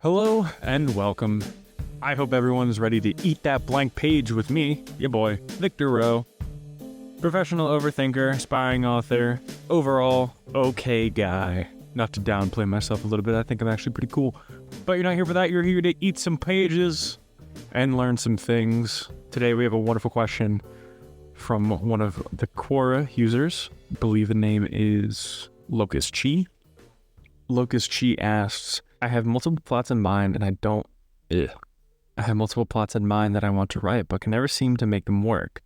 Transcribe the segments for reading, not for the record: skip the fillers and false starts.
Hello and welcome. I hope everyone is ready to eat that blank page with me, your boy, Victor Rowe. Professional overthinker, aspiring author, overall okay guy. Not to downplay myself a little bit, I think I'm actually pretty cool. But you're not here for that, you're here to eat some pages and learn some things. Today we have a wonderful question from one of the Quora users. I believe the name is Locust Chi. Locust Chi asks, I have multiple plots in mind that I want to write, but can never seem to make them work.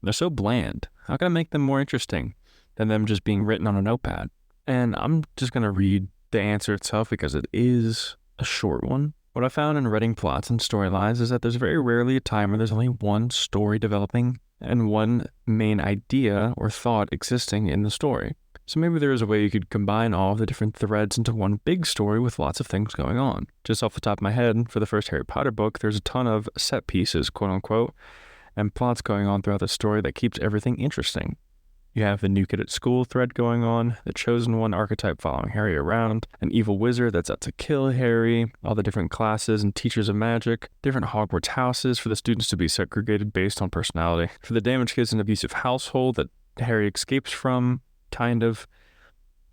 They're so bland. How can I make them more interesting than them just being written on a notepad? And I'm just going to read the answer itself because it is a short one. What I found in writing plots and storylines is that there's very rarely a time where there's only one story developing and one main idea or thought existing in the story. So maybe there is a way you could combine all of the different threads into one big story with lots of things going on. Just off the top of my head, for the first Harry Potter book, there's a ton of set pieces, quote unquote, and plots going on throughout the story that keeps everything interesting. You have the new kid at school thread going on, the chosen one archetype following Harry around, an evil wizard that's out to kill Harry, all the different classes and teachers of magic, different Hogwarts houses for the students to be segregated based on personality, for the damaged kids in an abusive household that Harry escapes from, kind of,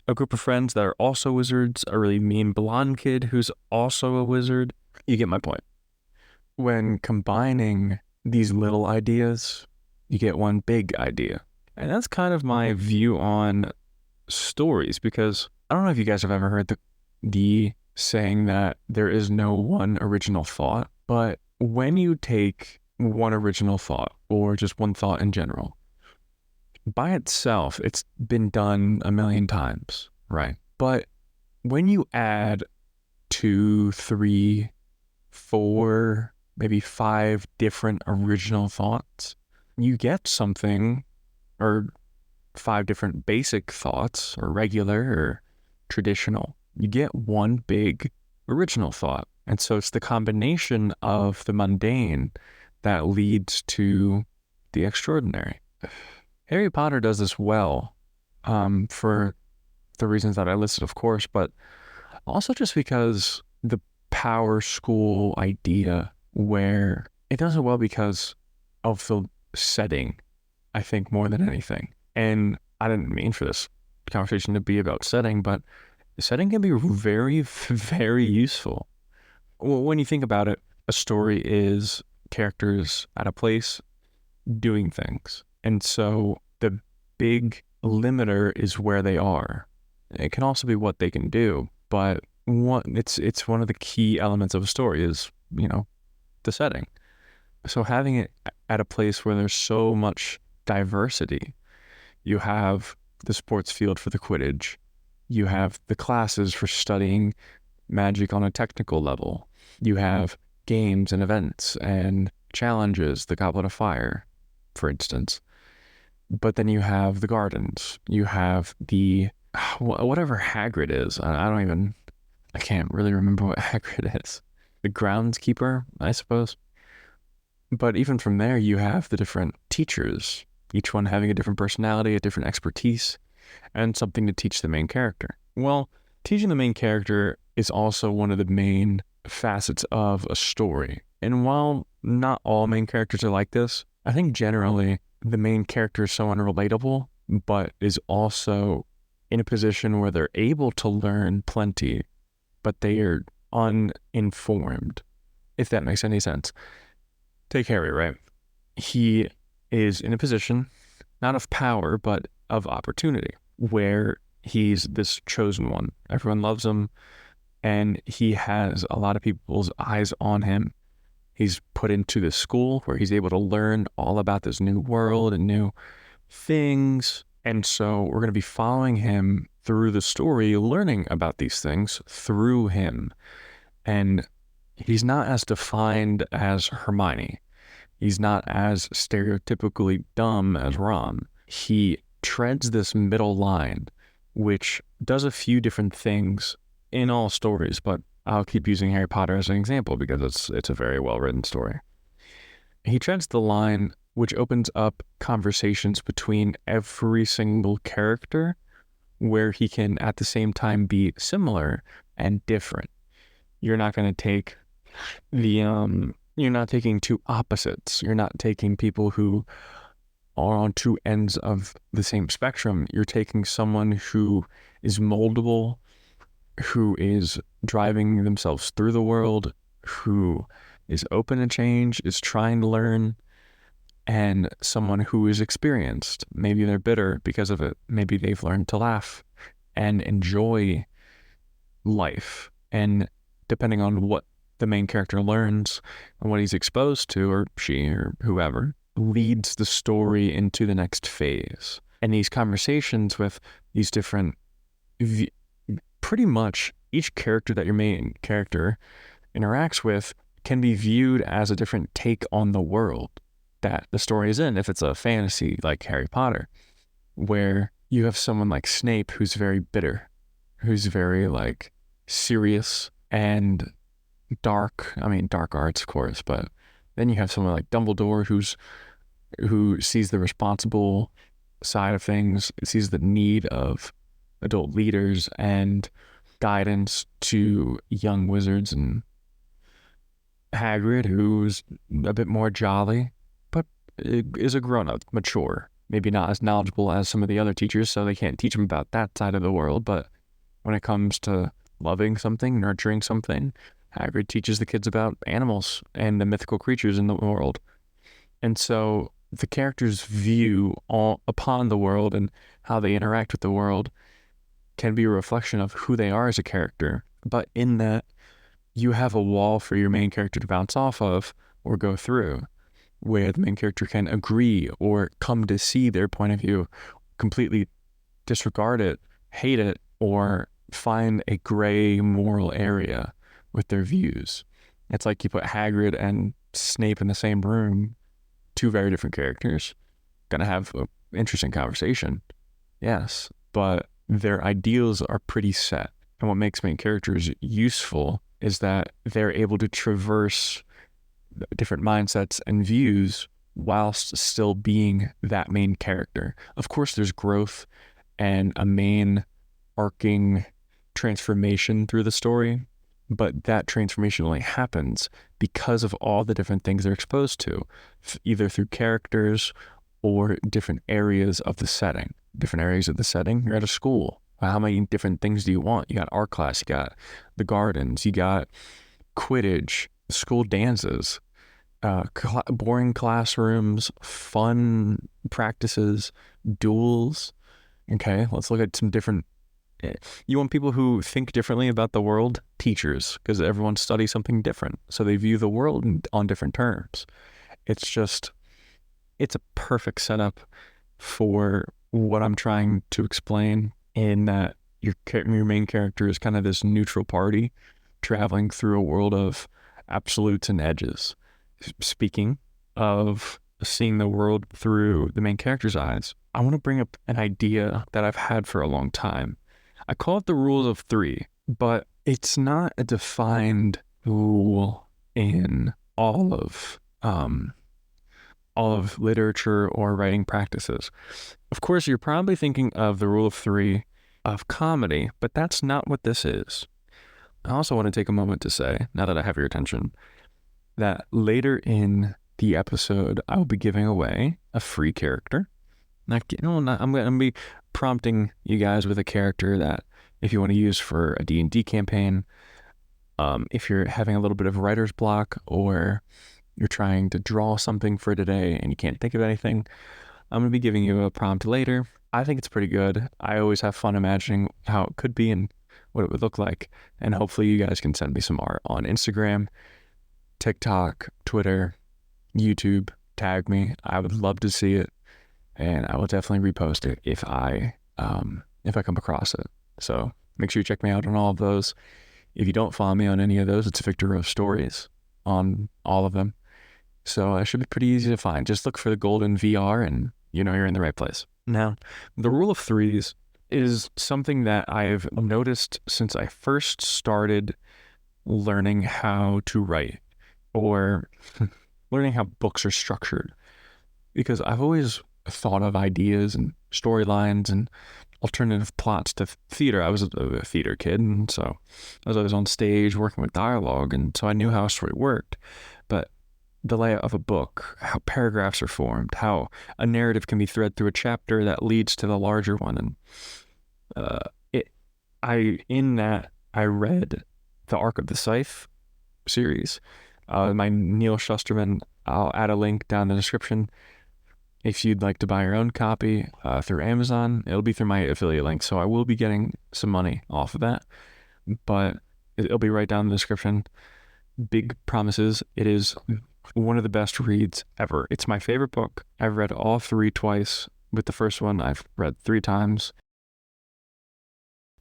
a group of friends that are also wizards, a really mean blonde kid who's also a wizard. You get my point. When combining these little ideas, you get one big idea. And that's kind of my view on stories, because I don't know if you guys have ever heard the saying that there is no one original thought, but when you take one original thought, or just one thought in general, by itself, it's been done a million times, right? But when you add 2, 3, 4, maybe 5 different original thoughts, you get something, or 5 different basic thoughts, or regular, or traditional. You get one big original thought. And so it's the combination of the mundane that leads to the extraordinary. Harry Potter does this well, for the reasons that I listed, of course, but also just because the power school idea, where it does it well because of the setting, I think, more than anything. And I didn't mean for this conversation to be about setting, but the setting can be very, very useful. When you think about it, a story is characters at a place doing things. And so the big limiter is where they are. It can also be what they can do, but it's one of the key elements of a story is, the setting. So having it at a place where there's so much diversity, you have the sports field for the Quidditch, you have the classes for studying magic on a technical level, you have games and events and challenges, the Goblet of Fire, for instance. But then you have the gardens, you have the, whatever Hagrid is, I can't really remember what Hagrid is. The groundskeeper, I suppose. But even from there, you have the different teachers, each one having a different personality, a different expertise, and something to teach the main character. Well, teaching the main character is also one of the main facets of a story. And while not all main characters are like this, I think generally the main character is so unrelatable, but is also in a position where they're able to learn plenty, but they are uninformed, if that makes any sense. Take Harry, right? He is in a position, not of power, but of opportunity, where he's this chosen one. Everyone loves him, and he has a lot of people's eyes on him. He's put into this school where he's able to learn all about this new world and new things. And so we're going to be following him through the story, learning about these things through him. And he's not as defined as Hermione. He's not as stereotypically dumb as Ron. He treads this middle line, which does a few different things in all stories, but I'll keep using Harry Potter as an example because it's a very well-written story. He treads the line which opens up conversations between every single character where he can at the same time be similar and different. You're not going to take you're not taking two opposites. You're not taking people who are on two ends of the same spectrum. You're taking someone who is moldable, who is driving themselves through the world, who is open to change, is trying to learn, and someone who is experienced. Maybe they're bitter because of it. Maybe they've learned to laugh and enjoy life. And depending on what the main character learns and what he's exposed to, or she or whoever, leads the story into the next phase. And these conversations with these different, pretty much each character that your main character interacts with can be viewed as a different take on the world that the story is in. If it's a fantasy like Harry Potter, where you have someone like Snape who's very bitter, who's very like serious and dark. I mean, dark arts, of course, but then you have someone like Dumbledore who sees the responsible side of things, sees the need of adult leaders and guidance to young wizards, and Hagrid, who's a bit more jolly, but is a grown-up, mature, maybe not as knowledgeable as some of the other teachers, so they can't teach him about that side of the world. But when it comes to loving something, nurturing something, Hagrid teaches the kids about animals and the mythical creatures in the world. And so the characters' view upon the world and how they interact with the world can be a reflection of who they are as a character. But in that, you have a wall for your main character to bounce off of or go through, where the main character can agree or come to see their point of view, completely disregard it, hate it, or find a gray moral area with their views. It's like you put Hagrid and Snape in the same room, two very different characters, gonna have an interesting conversation, yes, but their ideals are pretty set. And what makes main characters useful is that they're able to traverse different mindsets and views whilst still being that main character. Of course, there's growth and a main arcing transformation through the story, but that transformation only happens because of all the different things they're exposed to, either through characters or different areas of the setting. Different areas of the setting, you're at a school. How many different things do you want? You got art class, you got the gardens, you got Quidditch, school dances, boring classrooms, fun practices, duels. Okay, let's look at some different. You want people who think differently about the world? Teachers, because everyone studies something different. So they view the world on different terms. It's a perfect setup for what I'm trying to explain, in that your main character is kind of this neutral party traveling through a world of absolutes and edges. Speaking of seeing the world through the main character's eyes, I want to bring up an idea that I've had for a long time. I call it the rules of three, but it's not a defined rule in all of literature or writing practices. Of course, you're probably thinking of the rule of three of comedy, but that's not what this is. I also want to take a moment to say, now that I have your attention, that later in the episode, I will be giving away a free character. I'm going to be prompting you guys with a character that if you want to use for a D&D campaign, if you're having a little bit of writer's block, or you're trying to draw something for today and you can't think of anything, I'm going to be giving you a prompt later. I think it's pretty good. I always have fun imagining how it could be and what it would look like. And hopefully you guys can send me some art on Instagram, TikTok, Twitter, YouTube. Tag me. I would love to see it. And I will definitely repost it if I come across it. So make sure you check me out on all of those. If you don't follow me on any of those, it's Victor Rose Stories on all of them. So it should be pretty easy to find. Just look for the golden VR and you know you're in the right place. Now, the rule of threes is something that I've noticed since I first started learning how to write, or learning how books are structured. Because I've always thought of ideas and storylines and alternative plots to theater. I was a theater kid, and so I was always on stage working with dialogue, and so I knew how a story worked. But the layout of a book, how paragraphs are formed, how a narrative can be thread through a chapter that leads to the larger one, and I read the Arc of the Scythe series, my Neil Shusterman. I'll add a link down in the description. If you'd like to buy your own copy through Amazon, it'll be through my affiliate link, so I will be getting some money off of that, but it'll be right down in the description. Big promises. It is one of the best reads ever. It's my favorite book. I've read all three twice. With the first one, I've read 3 times.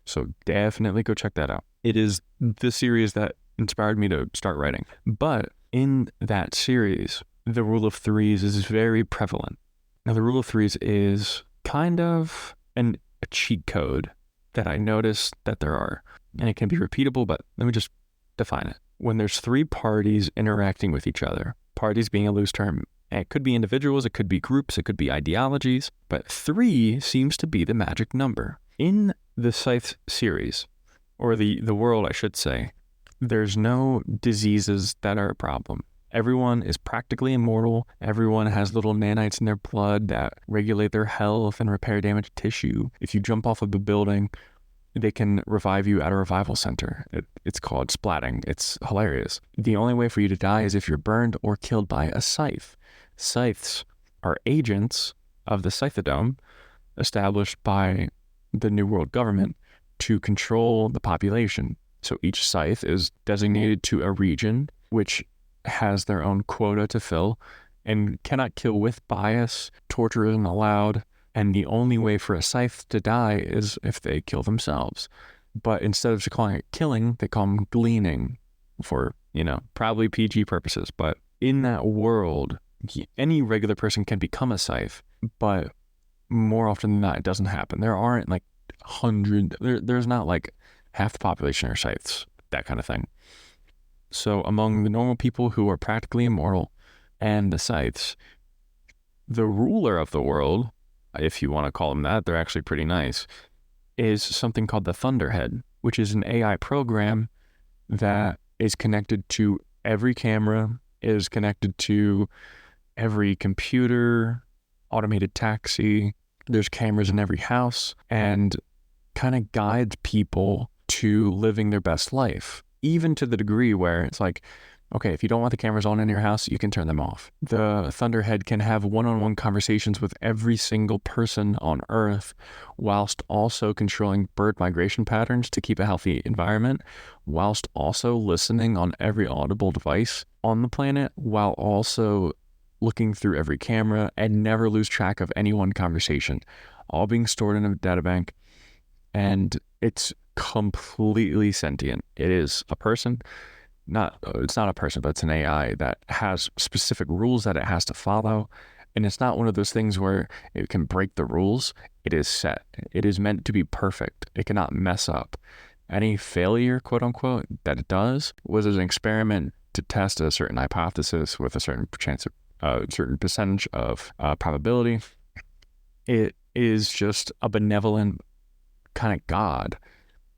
So definitely go check that out. It is the series that inspired me to start writing. But in that series, the rule of threes is very prevalent. Now, the rule of threes is kind of a cheat code that I noticed that there are, and it can be repeatable, but let me just define it. When there's 3 parties interacting with each other, parties being a loose term, it could be individuals, it could be groups, it could be ideologies, but 3 seems to be the magic number. In the Scythe series, or the world, I should say, there's no diseases that are a problem. Everyone is practically immortal. Everyone has little nanites in their blood that regulate their health and repair damaged tissue. If you jump off of a building, they can revive you at a revival center. It's called splatting. It's hilarious. The only way for you to die is if you're burned or killed by a scythe. Scythes are agents of the Scythedome established by the New World government to control the population. So each scythe is designated to a region which has their own quota to fill and cannot kill with bias. Torture isn't allowed. And the only way for a scythe to die is if they kill themselves. But instead of calling it killing, they call them gleaning for, probably PG purposes. But in that world, any regular person can become a scythe, but more often than not, it doesn't happen. There aren't like there's not like half the population are scythes, that kind of thing. So among the normal people who are practically immortal and the scythes, the ruler of the world, if you want to call them that, they're actually pretty nice, is something called the Thunderhead, which is an AI program that is connected to every camera, is connected to every computer, automated taxi. There's cameras in every house, and kind of guides people to living their best life, even to the degree where it's like, okay, if you don't want the cameras on in your house, you can turn them off. The Thunderhead can have one-on-one conversations with every single person on Earth, whilst also controlling bird migration patterns to keep a healthy environment, whilst also listening on every audible device on the planet, while also looking through every camera and never lose track of any one conversation, all being stored in a databank. And it's completely sentient. It is a person. It's not a person, but it's an AI that has specific rules that it has to follow. And it's not one of those things where it can break the rules. It is set. It is meant to be perfect. It cannot mess up. Any failure, quote unquote, that it does was an experiment to test a certain hypothesis with a certain chance of certain percentage of probability. It is just a benevolent kind of God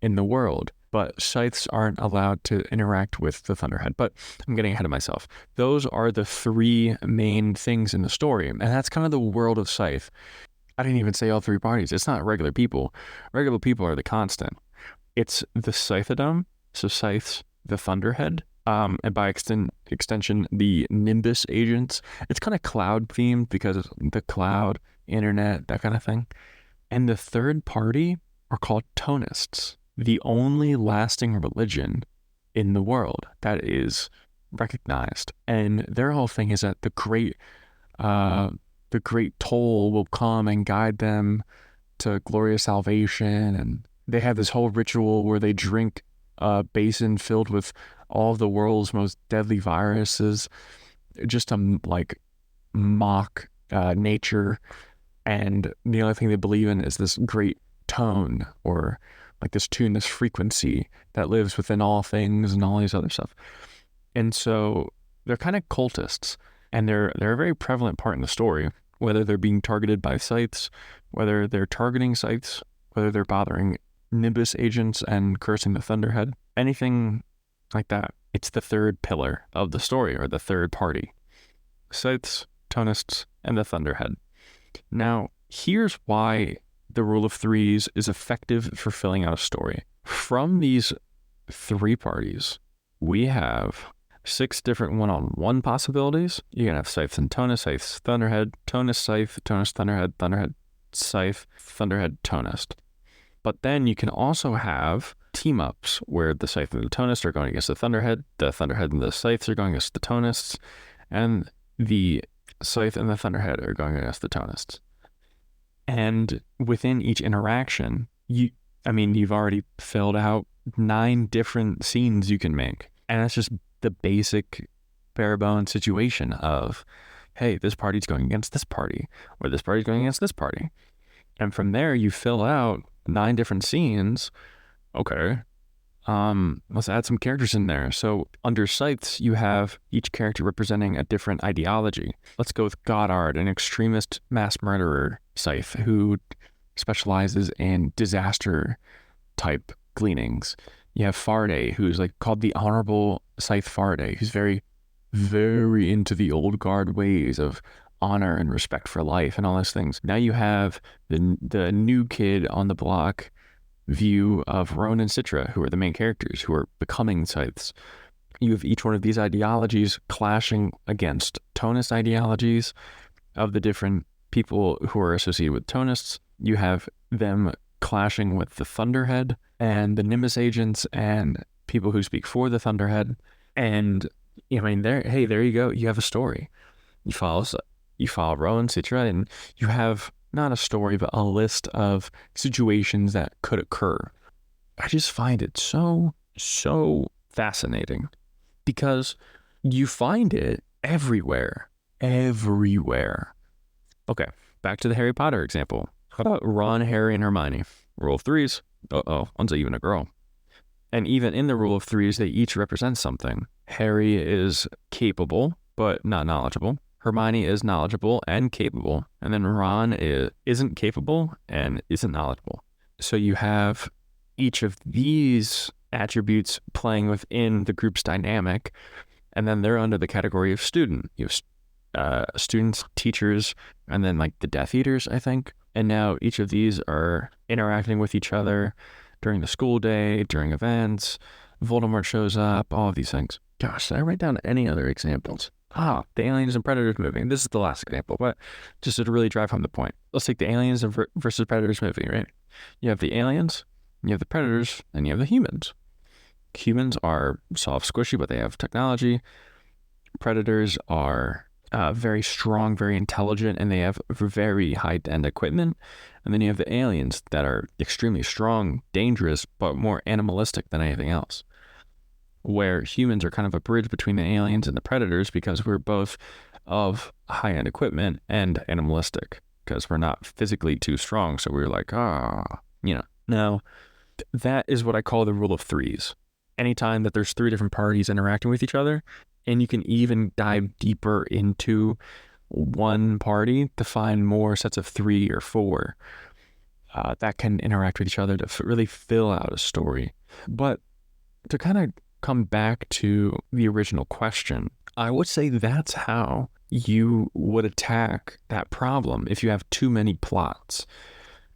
in the world. But scythes aren't allowed to interact with the Thunderhead. But I'm getting ahead of myself. Those are the 3 main things in the story. And that's kind of the world of Scythe. I didn't even say all 3 parties. It's not regular people. Regular people are the constant. It's the Scythedome, so Scythes, the Thunderhead, and by extension, the Nimbus agents. It's kind of cloud themed because of the cloud, internet, that kind of thing. And the third party are called Tonists, the only lasting religion in the world that is recognized. And their whole thing is that the great toll will come and guide them to glorious salvation. And they have this whole ritual where they drink a basin filled with all of the world's most deadly viruses, just to like mock nature. And the only thing they believe in is this great tone, or like this tune, this frequency that lives within all things and all these other stuff. And so they're kind of cultists, and they're a very prevalent part in the story, whether they're being targeted by scythes, whether they're targeting scythes whether they're bothering Nimbus agents and cursing the Thunderhead, anything like that. It's the third pillar of the story, or the third party. Scythes, Tonists, and the Thunderhead. Now, here's why the rule of threes is effective for filling out a story. From these three parties, we have 6 different one-on-one possibilities. You can have Scythes and Tonist, Scythes, Thunderhead, Tonist, Scythe, Tonist, Thunderhead, Thunderhead, Scythe, Thunderhead, Tonist. But then you can also have team-ups where the Scythe and the Tonist are going against the Thunderhead and the Scythes are going against the Tonists, and the Scythe and the Thunderhead are going against the Tonists. And within each interaction, you've already filled out 9 different scenes you can make. And that's just the basic bare bones situation of, hey, this party's going against this party, or this party's going against this party. And from there, you fill out 9 different scenes. Okay, let's add some characters in there. So under Scythes, you have each character representing a different ideology. Let's go with Goddard, an extremist mass murderer Scythe who specializes in disaster type gleanings. You have Faraday, who's like called the Honorable Scythe Faraday, who's very, very into the old guard ways of honor and respect for life and all those things. Now you have the new kid on the block view of Roan and Citra, who are the main characters, who are becoming Scythes. You have each one of these ideologies clashing against Tonist ideologies of the different people who are associated with Tonists. You have them clashing with the Thunderhead and the Nimbus agents and people who speak for the Thunderhead. And there you go. You have a story. You follow Roan, Citra, and you have not a story, but a list of situations that could occur. I just find it so fascinating because you find it everywhere. Okay, back to the Harry Potter example. How about Ron, Harry, and Hermione? Rule of threes. One's even a girl. And even in the rule of threes, they each represent something. Harry is capable, but not knowledgeable. Hermione is knowledgeable and capable. And then Ron isn't capable and isn't knowledgeable. So you have each of these attributes playing within the group's dynamic. And then they're under the category of student. You have students, teachers, and then like the Death Eaters, I think. And now each of these are interacting with each other during the school day, during events. Voldemort shows up, all of these things. Gosh, did I write down any other examples? The Aliens and Predators movie. This is the last example, but just to really drive home the point. Let's take the Aliens versus Predators movie, right? You have the aliens, you have the Predators, and you have the humans. Humans are soft, squishy, but they have technology. Predators are very strong, very intelligent, and they have very high-end equipment. And then you have the aliens that are extremely strong, dangerous, but more animalistic than anything else. Where humans are kind of a bridge between the aliens and the Predators because we're both of high-end equipment and animalistic because we're not physically too strong. So we're like, Now, that is what I call the rule of threes. Anytime that there's 3 different parties interacting with each other, and you can even dive deeper into one party to find more sets of 3 or 4 that can interact with each other to really fill out a story. But to kind of come back to the original question, I would say that's how you would attack that problem if you have too many plots.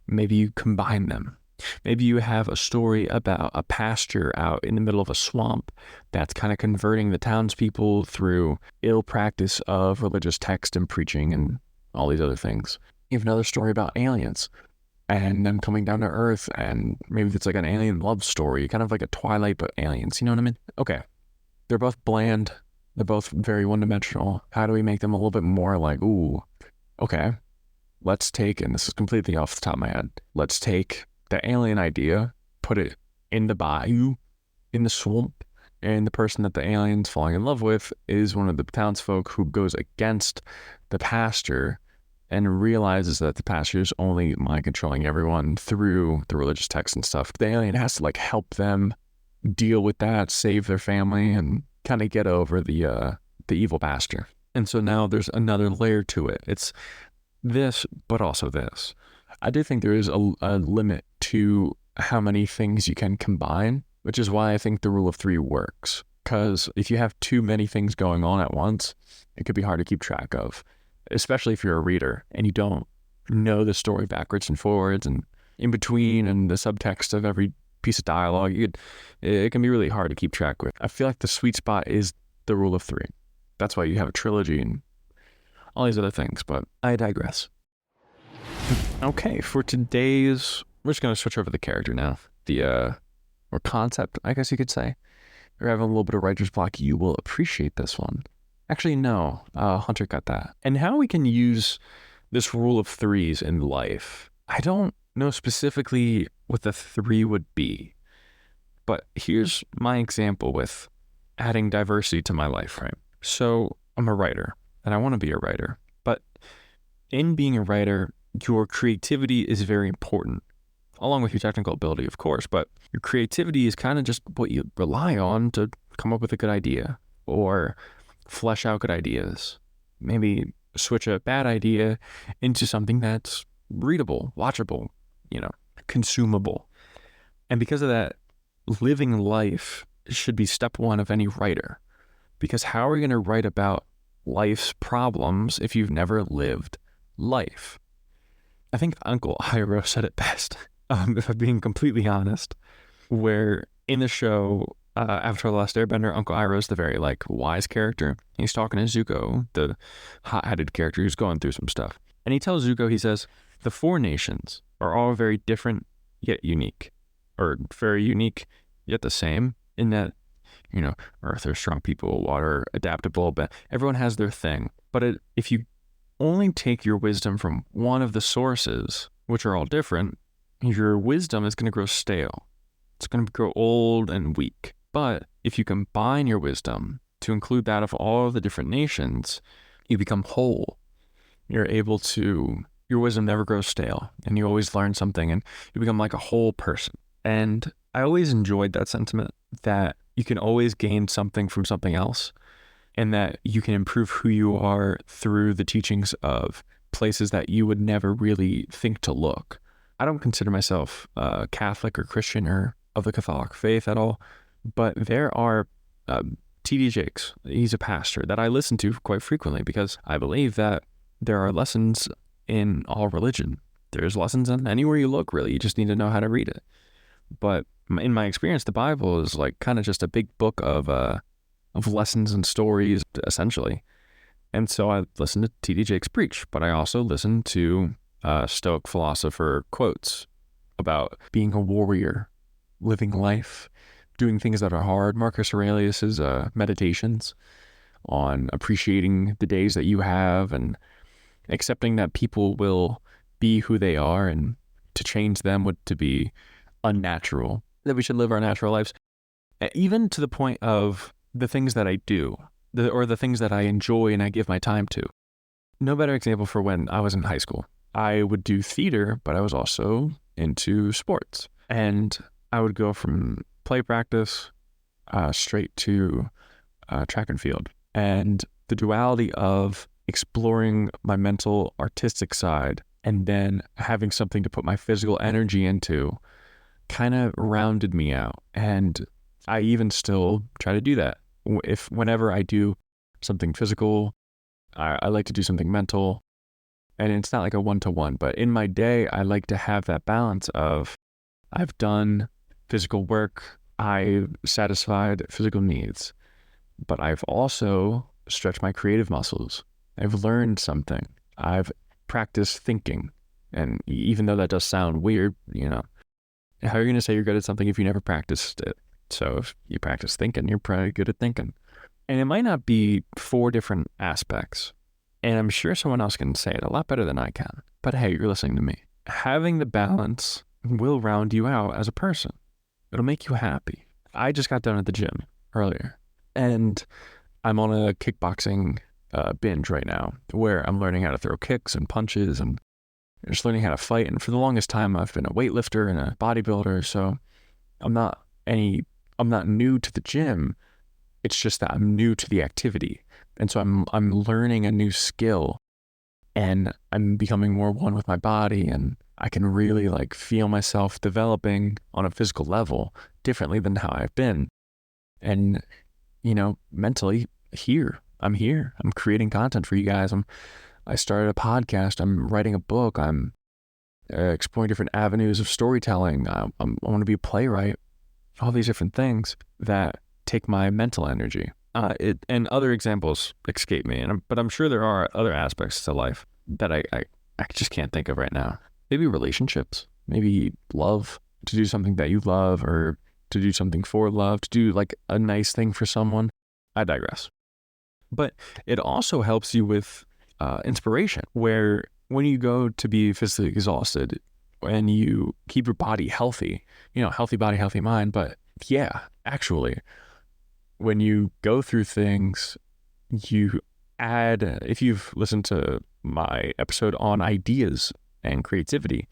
Maybe you combine them. Maybe you have a story about a pasture out in the middle of a swamp that's kind of converting the townspeople through ill practice of religious text and preaching and all these other things. You have another story about aliens and them coming down to Earth, and maybe it's like an alien love story, kind of like a Twilight but aliens, you know what I mean? Okay, they're both bland, they're both very one-dimensional. How do we make them a little bit more like, ooh, okay, let's take, and this is completely off the top of my head, let's take the alien idea, put it in the bayou, in the swamp, and the person that the alien's falling in love with is one of the townsfolk who goes against the pastor and realizes that the pastor is only mind controlling everyone through the religious text and stuff. The alien has to like help them deal with that, save their family, and kind of get over the evil pastor. And so now there's another layer to it. It's this, but also this. I do think there is a limit to how many things you can combine, which is why I think the rule of three works. Because if you have too many things going on at once, it could be hard to keep track of, especially if you're a reader and you don't know the story backwards and forwards and in between and the subtext of every piece of dialogue. It can be really hard to keep track with. I feel like the sweet spot is the rule of three. That's why you have a trilogy and all these other things, but I digress. Okay, for today's, we're just going to switch over the character now. Or concept, I guess you could say. You're having a little bit of writer's block, you will appreciate this one. Actually, no, Hunter got that. And how we can use this rule of threes in life. I don't know specifically what the three would be, but here's my example with adding diversity to my life, right? So I'm a writer, and I want to be a writer, but in being a writer, your creativity is very important, along with your technical ability, of course, but your creativity is kind of just what you rely on to come up with a good idea or flesh out good ideas. Maybe switch a bad idea into something that's readable, watchable, consumable. And because of that, living life should be step one of any writer. Because how are you going to write about life's problems if you've never lived life? I think Uncle Iroh said it best, if I'm being completely honest, where in the show, Avatar The Last Airbender, Uncle Iroh is the very wise character. He's talking to Zuko, the hot-headed character who's going through some stuff. And he tells Zuko, he says, the four nations are all very different yet unique, or very unique yet the same in that, Earth are strong people, water adaptable, but everyone has their thing. But if you only take your wisdom from one of the sources, which are all different, your wisdom is going to grow stale. It's going to grow old and weak. But if you combine your wisdom to include that of all the different nations, you become whole. Your wisdom never grows stale, and you always learn something, and you become like a whole person. And I always enjoyed that sentiment, that you can always gain something from something else, and that you can improve who you are through the teachings of places that you would never really think to look. I don't consider myself Catholic or Christian or of the Catholic faith at all, but there are T.D. Jakes, he's a pastor that I listen to quite frequently because I believe that there are lessons in all religion. There's lessons in anywhere you look, really. You just need to know how to read it. But in my experience, the Bible is kind of just a big book of lessons and stories, essentially. And so I listen to T.D. Jakes preach, but I also listen to Stoic philosopher quotes about being a warrior, living life, doing things that are hard. Marcus Aurelius's meditations on appreciating the days that you have and accepting that people will be who they are, and to change them would to be unnatural, that we should live our natural lives, even to the point of the things that I do, or the things that I enjoy and I give my time to. No better example for when I was in high school. I would do theater, but I was also into sports. And I would go from play practice straight to track and field. And the duality of exploring my mental artistic side and then having something to put my physical energy into kind of rounded me out. And I even still try to do that. Whenever I do something physical, I like to do something mental. And it's not like a one-to-one, but in my day, I like to have that balance of I've done physical work, I've satisfied physical needs, but I've also stretched my creative muscles. I've learned something. I've practiced thinking. And even though that does sound weird, how are you going to say you're good at something if you never practiced it? So if you practice thinking, you're probably good at thinking. And it might not be 4 different aspects. And I'm sure someone else can say it a lot better than I can. But hey, you're listening to me. Having the balance will round you out as a person. It'll make you happy. I just got done at the gym earlier, and I'm on a kickboxing binge right now where I'm learning how to throw kicks and punches and just learning how to fight. And for the longest time, I've been a weightlifter and a bodybuilder. So I'm not new to the gym. It's just that I'm new to the activity. And so I'm learning a new skill, and I'm becoming more one with my body, and I can really like feel myself developing on a physical level differently than how I've been. And, mentally I'm creating content for you guys. I started a podcast. I'm writing a book. I'm exploring different avenues of storytelling. I want to be a playwright. All these different things that take my mental energy. And other examples escape me, but I'm sure there are other aspects to life that I just can't think of right now. Maybe relationships, maybe love, to do something that you love, or to do something for love, to do like a nice thing for someone. I digress. But it also helps you with inspiration, where when you go to be physically exhausted and you keep your body healthy, healthy body, healthy mind. But yeah, actually, when you go through things, you add, if you've listened to my episode on ideas and creativity,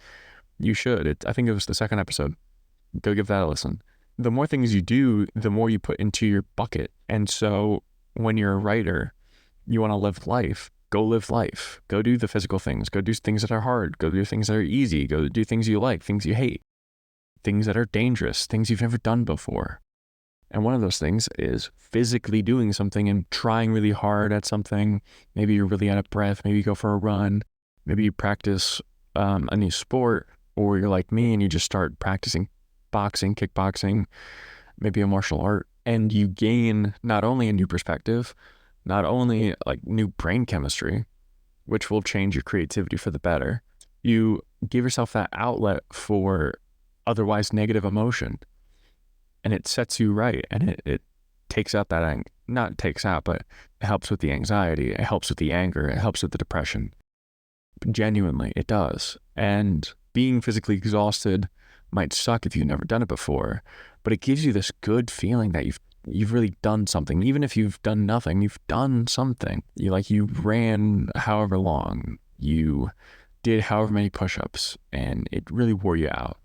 you should. I think it was the second episode. Go give that a listen. The more things you do, the more you put into your bucket. And so when you're a writer, you want to live life. Go live life. Go do the physical things. Go do things that are hard. Go do things that are easy. Go do things you like, things you hate, things that are dangerous, things you've never done before. And one of those things is physically doing something and trying really hard at something. Maybe you're really out of breath. Maybe you go for a run. Maybe you practice a new sport, or you're like me and you just start practicing boxing, kickboxing, maybe a martial art, and you gain not only a new perspective, not only like new brain chemistry, which will change your creativity for the better. You give yourself that outlet for otherwise negative emotion, and it sets you right, and it takes out that, not takes out, but it helps with the anxiety, it helps with the anger, it helps with the depression. Genuinely, it does. And being physically exhausted might suck if you've never done it before, but it gives you this good feeling that you've really done something. Even if you've done nothing, you've done something. You ran however long, you did however many push-ups, and it really wore you out.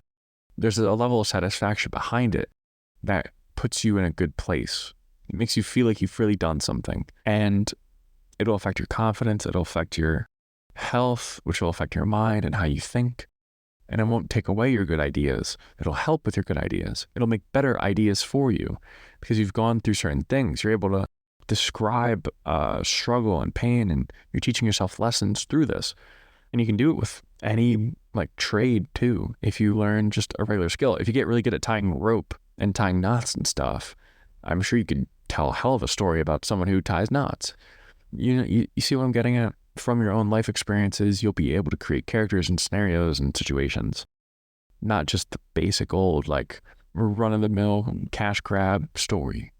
There's a level of satisfaction behind it that puts you in a good place. It makes you feel like you've really done something, and it'll affect your confidence. It'll affect your health, which will affect your mind and how you think. And it won't take away your good ideas. It'll help with your good ideas. It'll make better ideas for you because you've gone through certain things. You're able to describe struggle and pain, and you're teaching yourself lessons through this. And you can do it with any like trade too. If you learn just a regular skill, if you get really good at tying rope and tying knots and stuff, I'm sure you could tell a hell of a story about someone who ties knots. You see what I'm getting at? From your own life experiences, you'll be able to create characters and scenarios and situations, not just the basic old like run-of-the-mill cash grab story.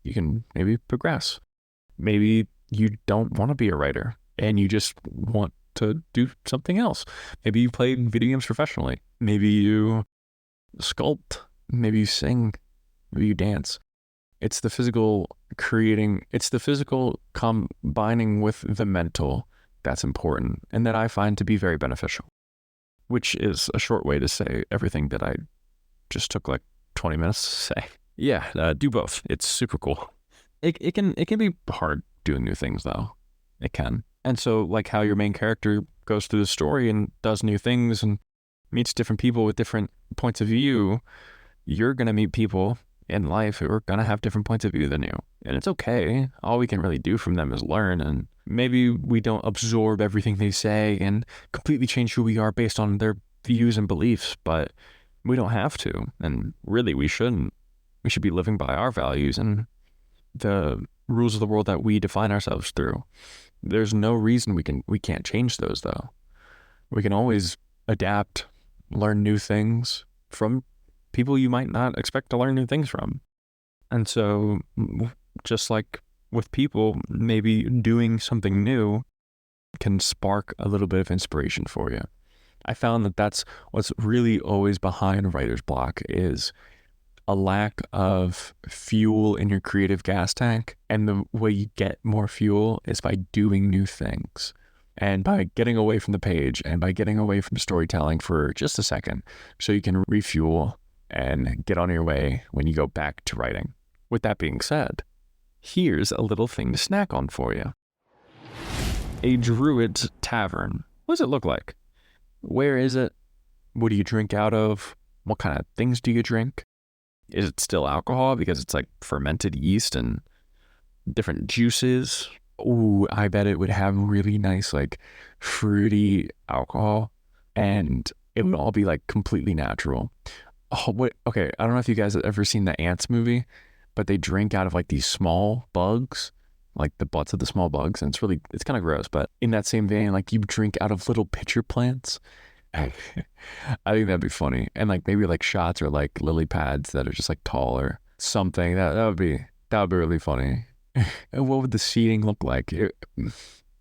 You can maybe progress. Maybe you don't want to be a writer and you just want to do something else. Maybe you play video games professionally. Maybe you sculpt. Maybe you sing. Maybe you dance. It's the physical combining with the mental that's important, and that I find to be very beneficial, which is a short way to say everything that I just took like 20 minutes to say. Yeah, do both. It's super cool. It can be hard doing new things though. It can. And so like how your main character goes through the story and does new things and meets different people with different points of view, you're going to meet people in life who are going to have different points of view than you. And it's okay. All we can really do from them is learn, and maybe we don't absorb everything they say and completely change who we are based on their views and beliefs, but we don't have to. And really, we shouldn't. We should be living by our values and the rules of the world that we define ourselves through. There's no reason we can't change those though. We can always adapt, learn new things from people you might not expect to learn new things from. And so just like with people, maybe doing something new can spark a little bit of inspiration for you. I found that that's what's really always behind writer's block, is a lack of fuel in your creative gas tank. And the way you get more fuel is by doing new things, and by getting away from the page, and by getting away from storytelling for just a second so you can refuel and get on your way when you go back to writing. With that being said, here's a little thing to snack on for you. A Druid's Tavern. What does it look like? Where is it? What do you drink out of? What kind of things do you drink? Is it still alcohol because it's like fermented yeast and different juices? Ooh, I bet it would have really nice, like fruity alcohol, and it would all be like completely natural. Oh, what? Okay, I don't know if you guys have ever seen the Ants movie, but they drink out of like these small bugs, like the butts of the small bugs, and it's kind of gross. But in that same vein, like you drink out of little pitcher plants. I think that'd be funny, and like maybe like shots or like lily pads that are just like tall or something. That would be really funny. And what would the seating look like?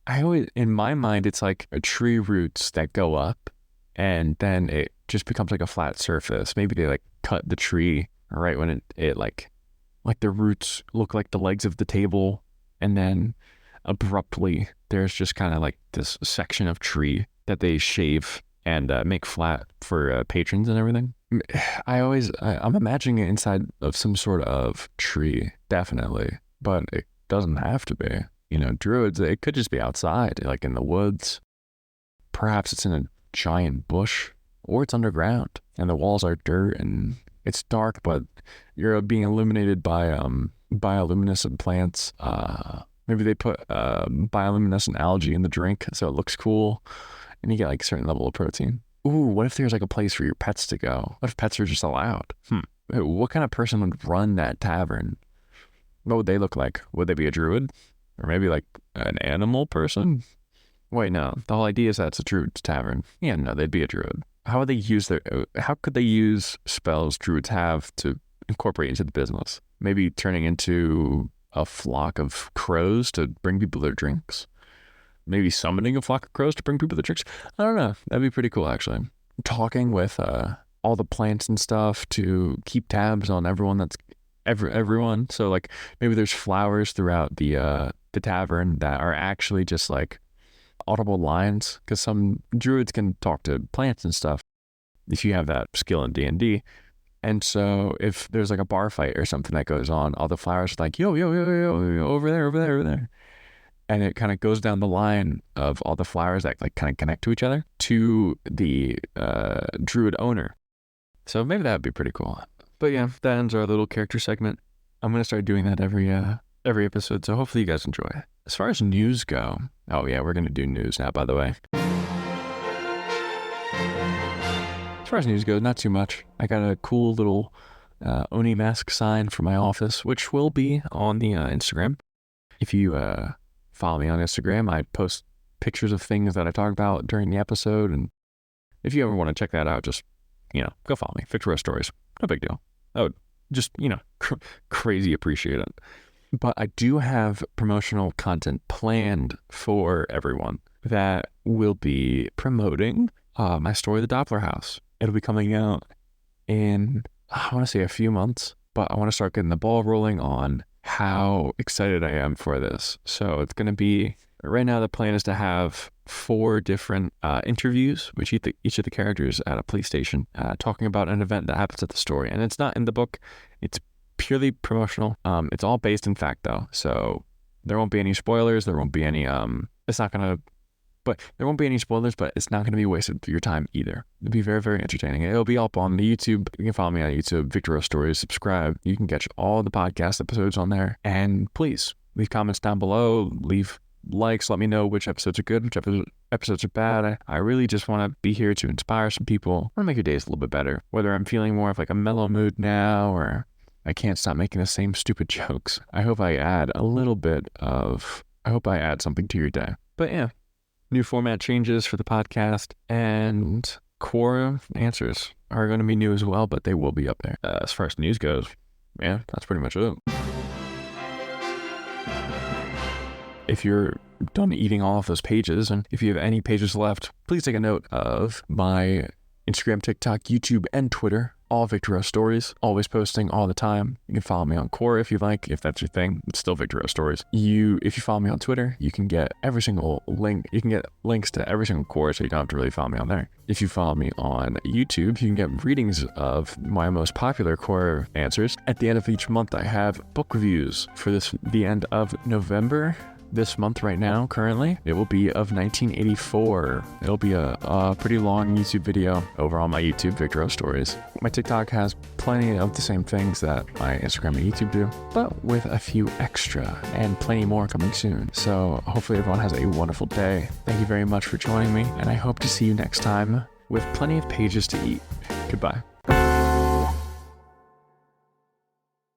I always, in my mind, it's like a tree roots that go up, and then it just becomes like a flat surface. Maybe they like cut the tree right when it like the roots look like the legs of the table, and then abruptly there's just kind of like this section of tree that they shave and make flat for patrons and everything. I'm imagining it inside of some sort of tree, definitely, but it doesn't have to be. You know, druids, it could just be outside, like in the woods. Perhaps it's in a giant bush, or it's underground, and the walls are dirt, and it's dark, but you're being illuminated by bioluminescent plants. Maybe they put bioluminescent algae in the drink, so it looks cool, and you get like a certain level of protein. Ooh, what if there's like a place for your pets to go? What if pets are just allowed? What kind of person would run that tavern? What would they look like? Would they be a druid? Or maybe like an animal person? Wait, no. The whole idea is that it's a druid's tavern. Yeah, no, they'd be a druid. How could they use spells druids have to incorporate into the business? Maybe turning into a flock of crows to bring people their drinks? Maybe summoning a flock of crows to bring people their drinks? I don't know. That'd be pretty cool, actually. Talking with all the plants and stuff to keep tabs on everyone everyone. So like maybe there's flowers throughout the tavern that are actually just like audible lines, because some druids can talk to plants and stuff if you have that skill in D&D. And so if there's like a bar fight or something that goes on, all the flowers are like, yo, yo, yo, yo, yo, over there, over there, over there. And it kind of goes down the line of all the flowers that like kind of connect to each other to the druid owner. So maybe that would be pretty cool. But yeah, that ends our little character segment. I'm going to start doing that every episode, so hopefully you guys enjoy. As far as news go, oh yeah, we're going to do news now, by the way. As far as news goes, not too much. I got a cool little Oni mask sign for my office, which will be on the Instagram. If you follow me on Instagram, I post pictures of things that I talk about during the episode, and if you ever want to check that out, just, go follow me. Victor Stories. No big deal. I would just, crazy appreciate it. But I do have promotional content planned for everyone that will be promoting my story, The Doppler House. It'll be coming out in, I want to say a few months, but I want to start getting the ball rolling on how excited I am for this. So it's going to be, right now the plan is to have 4 different interviews with each of the characters at a police station, talking about an event that happens at the story. And it's not in the book. It's purely promotional. It's all based in fact though. So there won't be any spoilers. There won't be any, there won't be any spoilers, but it's not going to be wasted your time either. It'll be very, very entertaining. It'll be up on the YouTube. You can follow me on YouTube, Victor Stories, subscribe. You can catch all the podcast episodes on there. And please leave comments down below, leave likes, let me know which episodes are good, which episodes are bad. I really just want to be here to inspire some people. I want to make your days a little bit better. Whether I'm feeling more of like a mellow mood now, or I can't stop making the same stupid jokes. I hope I add something to your day. But yeah, new format changes for the podcast, and core answers are going to be new as well, but they will be up there. As far as news goes, yeah, that's pretty much it. If you're done eating all of those pages, and if you have any pages left, please take a note of my Instagram, TikTok, YouTube, and Twitter. All Victor Stories, always posting all the time. You can follow me on Quora if you like, if that's your thing. It's still Victor Stories. If you follow me on Twitter, you can get every single link. You can get links to every single Quora, so you don't have to really follow me on there. If you follow me on YouTube, you can get readings of my most popular Quora answers. At the end of each month, I have book reviews for the end of November. this month right now, currently, it will be of 1984. It'll be a pretty long YouTube video over on my YouTube Vic Row Stories. My TikTok has plenty of the same things that my Instagram and YouTube do, but with a few extra and plenty more coming soon. So hopefully everyone has a wonderful day. Thank you very much for joining me, and I hope to see you next time with plenty of pages to eat. Goodbye.